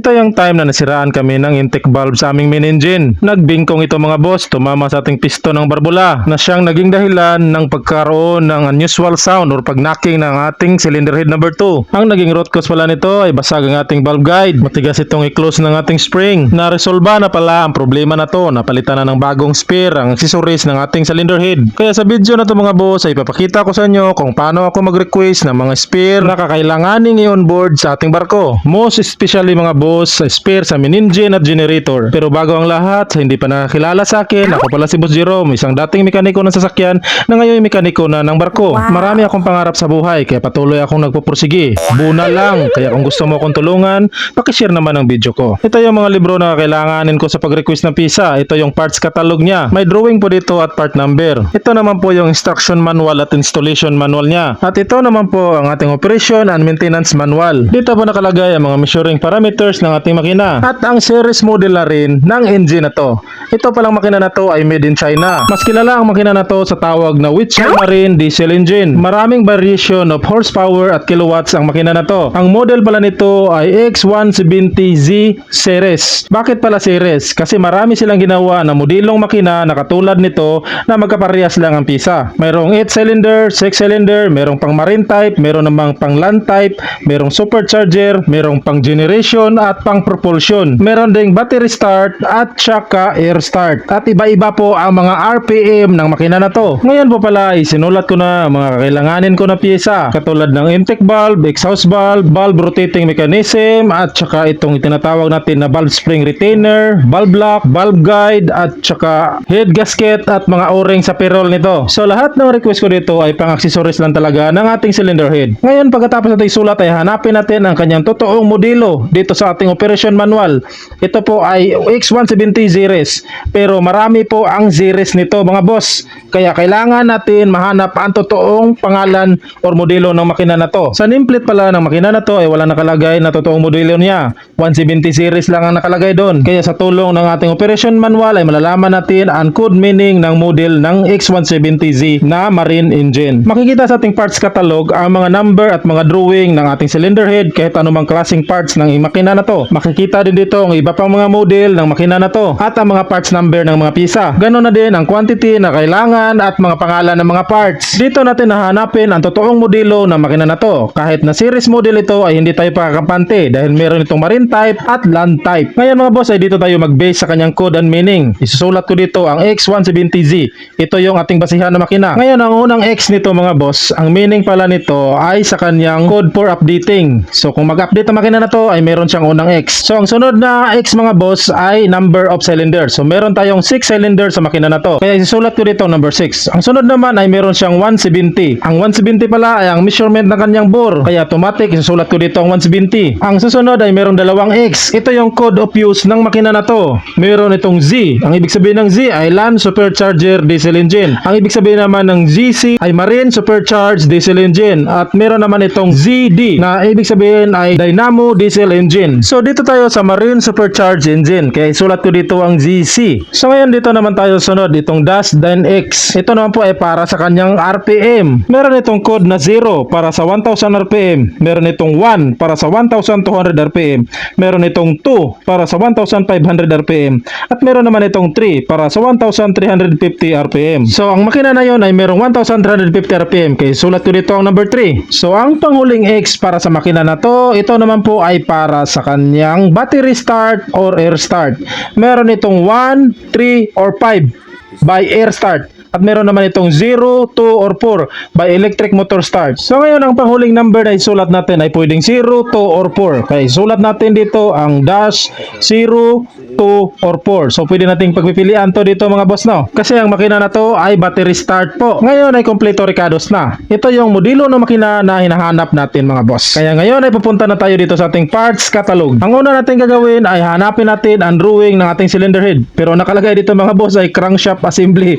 Ito yung time na nasiraan kami ng intake valve sa aming main engine. Nagbingkong ito mga boss, tumama sa ating piston ng barbula na siyang naging dahilan ng pagkaroon ng unusual sound or pagnacking ng ating cylinder head number 2. Ang naging root cause pala nito ay basag ang ating valve guide. Matigas itong i-close ng ating spring. Naresolba na pala ang problema na to. Napalitan na ng bagong spare ang accessories ng ating cylinder head. Kaya sa video na to mga boss ay ipapakita ko sa inyo kung paano ako mag-request ng mga spare na kakailanganin i-on board sa ating barko. Most especially mga boss, spare sa main engine at generator. Pero bago ang lahat, sa hindi pa nakakilala sa akin, ako pala si Boss Jerome, isang dating mekaniko ng sasakyan na ngayon mekaniko na ng barko. Marami akong pangarap sa buhay kaya patuloy akong nagpupursige. Buna lang, kaya kung gusto mo akong tulungan, pakishare naman ang video ko. Ito yung mga libro na kailanganin ko sa pag-request ng PISA. Ito yung parts catalog niya. May drawing po dito at part number. Ito naman po yung instruction manual at installation manual niya. At ito naman po ang ating operation and maintenance manual. Dito po nakalagay ang mga measuring parameters ng ating makina. At ang series model na rin ng engine na to. Ito palang makina na to ay made in China. Mas kilala ang makina na to sa tawag na Weichai Marine diesel engine. Maraming variation of horsepower at kilowatts ang makina na to. Ang model pala nito ay X170Z series. Bakit pala series? Kasi marami silang ginawa na modelong makina na katulad nito na magkaparehas lang ang PISA. Mayroong 8 cylinder, 6 cylinder, mayroong pang marine type, mayroong namang pang land type, mayroong supercharger, mayroong pang generation at pang propulsion. Meron ding battery start at saka air start. At iba-iba po ang mga RPM ng makina na to. Ngayon po pala isinulat ko na ang mga kakailanganin ko na pyesa katulad ng intake valve, exhaust valve, valve rotating mechanism at saka itong itinatawag natin na valve spring retainer, valve lock, valve guide at saka head gasket at mga o-ring sa pirol nito. So lahat ng request ko dito ay pang-accessories lang talaga ng ating cylinder head. Ngayon pagkatapos natin isulat ay hanapin natin ang kanyang totoong modelo dito sa ating operation manual. Ito po ay X170 series. Pero marami po ang series nito mga boss. Kaya kailangan natin mahanap ang totoong pangalan or modelo ng makina na to. Sa nameplate pala ng makina na to ay wala nakalagay na totoong modelo niya. 170 series lang ang nakalagay doon. Kaya sa tulong ng ating operation manual ay malalaman natin ang code meaning ng model ng X170Z na marine engine. Makikita sa ating parts catalog ang mga number at mga drawing ng ating cylinder head kahit anumang klaseng parts ng makina na to. Makikita din dito ang iba pang mga model ng makina na to at ang mga parts number ng mga pyesa. Ganon na din ang quantity na kailangan at mga pangalan ng mga parts. Dito natin hahanapin ang totoong modelo ng makina na to. Kahit na series model ito ay hindi tayo pakakampante dahil meron itong marine type at land type. Ngayon mga boss ay dito tayo mag-base sa kanyang code and meaning. Isusulat ko dito ang X170Z. Ito yung ating basihan na makina. Ngayon ang unang X nito mga boss, ang meaning pala nito ay sa kanyang code for updating. So kung mag-update ang makina na to ay meron siyang unang X. So ang sunod na X mga boss ay number of cylinders. So meron tayong 6 cylinders sa makina na to. Kaya isusulat ko dito number 6. Ang sunod naman ay meron siyang 170. Ang 170 pala ay ang measurement ng kanyang bore. Kaya automatic isusulat ko dito ang 170. Ang susunod ay meron dalawang X. Ito yung code of use ng makina na to. Meron itong Z. Ang ibig sabihin ng Z ay Land Supercharger Diesel Engine. Ang ibig sabihin naman ng GC ay Marine Supercharged Diesel Engine. At meron naman itong ZD na ibig sabihin ay Dynamo Diesel Engine. So dito tayo sa Marine Supercharged Engine. Kaya isulat ko dito ang GC. So ngayon dito naman tayo sunod itong dash then X. Ito naman po ay para sa kanyang RPM. Meron itong code na 0 para sa 1000 RPM. Meron itong 1 para sa 1200 RPM. Meron itong 2 para sa 1500 RPM. At meron naman itong 3 para sa 1350 RPM. So ang makina na yon ay merong 1350 RPM. Kaya sulat ko dito ang number 3. So ang panghuling X para sa makina na to, ito naman po ay para sa kanyang battery start or air start. Meron itong 1, 3 or 5 by air start. At meron naman itong 0, 2, or 4 by electric motor start. So ngayon ang panghuling number na isulat natin ay pwedeng 0, 2, or 4. Kaya isulat natin dito ang dash 0, 2, or 4. So pwede nating pagpipilian to dito mga boss no. Kasi ang makina na to ay battery start po. Ngayon ay kompleto recados na. Ito yung modelo ng makina na hinahanap natin mga boss. Kaya ngayon ay pupunta na tayo dito sa ating parts catalog. Ang una natin gagawin ay hanapin natin ang drawing ng ating cylinder head. Pero nakalagay dito mga boss ay crankshaft assembly.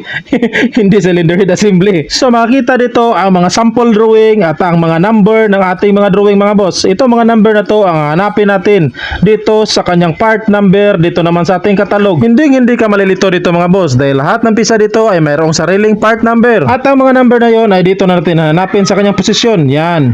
hindi cylinder head assembly. So makikita dito ang mga sample drawing at ang mga number ng ating mga drawing mga boss. Ito mga number na to ang hanapin natin dito sa kanyang part number dito naman sa ating katalog. Hindi ka malilito dito mga boss dahil lahat ng pisa dito ay mayroong sariling part number. At ang mga number na yon ay dito na natin hanapin sa kanyang posisyon. Yan.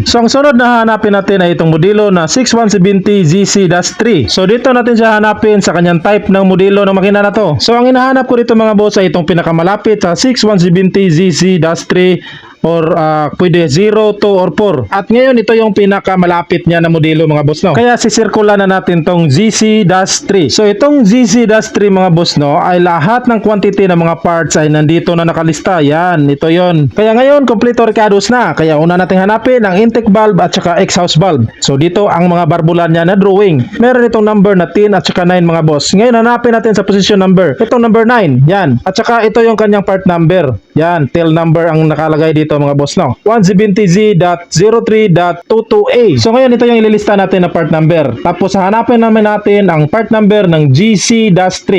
So ang sunod na hanapin natin ay itong modelo na 6170 ZC-3. So dito natin siya hanapin sa kanyang type ng modelo ng makina na to. So ang hinahanap ko dito mga boss ay itong pinakamalapit sa 6170 ZC-3 or pwede 0, 2 or 4. At ngayon ito yung pinakamalapit niya na modelo mga boss no. Kaya sisirkulan na natin tong GC-3. So itong GC-3 mga boss no ay lahat ng quantity ng mga parts ay nandito na nakalista. Yan, ito yon. Kaya ngayon kompleto recados na. Kaya una natin hanapin ang intake valve at saka exhaust valve. So dito ang mga barbulan niya na drawing. Meron itong number na 10 at saka 9 mga boss. Ngayon hanapin natin sa position number. Itong number 9. Yan. At saka ito yung kanyang part number. Yan, tail number ang nakalagay dito mga boss no. 170Z.03.22A. So ngayon ito yung ililista natin na part number. Tapos hanapin naman natin ang part number ng GC-3.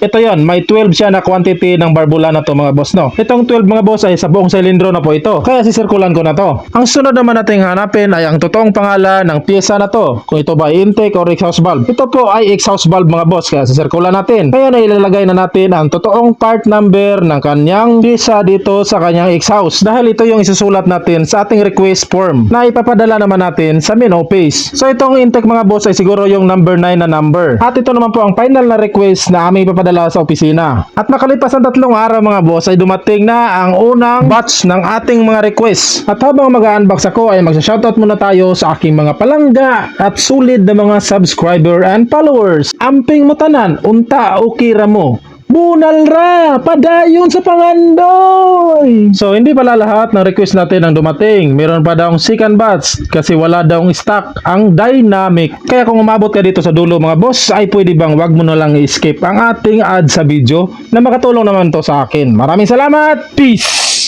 Ito yon, may 12 siya na quantity ng barbula na to mga boss no. Itong 12 mga boss ay sa buong silindro na po ito. Kaya sisirkulan ko na to. Ang sunod naman natin hanapin ay ang totoong pangalan ng pyesa na to. Kung ito ba intake or exhaust valve. Ito po ay exhaust valve mga boss. Kaya sisirkulan natin. Kaya na ilalagay na natin ang totoong part number ng kanyang pyesa dito sa kanyang exhaust. Dahil ito yung isusulat natin sa ating request form na ipapadala naman natin sa main office. So itong intake mga boss ay siguro yung number 9 na number. At ito naman po ang final na request na aming ipapadala sa opisina. At makalipas ang 3 araw mga boss ay dumating na ang unang batch ng ating mga request. At habang mag-unbox ako ay magsa-shoutout muna tayo sa aking mga palangga at sulit na mga subscriber and followers. Amping mo tanan, unta o kira mo. Bunal ra, padayon sa pangandoy. So hindi pala lahat ng request natin ang dumating. Meron pa daw second batch kasi wala daw stock ang dynamic. Kaya kung umabot ka dito sa dulo mga boss ay pwede bang wag mo na lang i-skip ang ating ad sa video na makatulong naman to sa akin. Maraming salamat. Peace.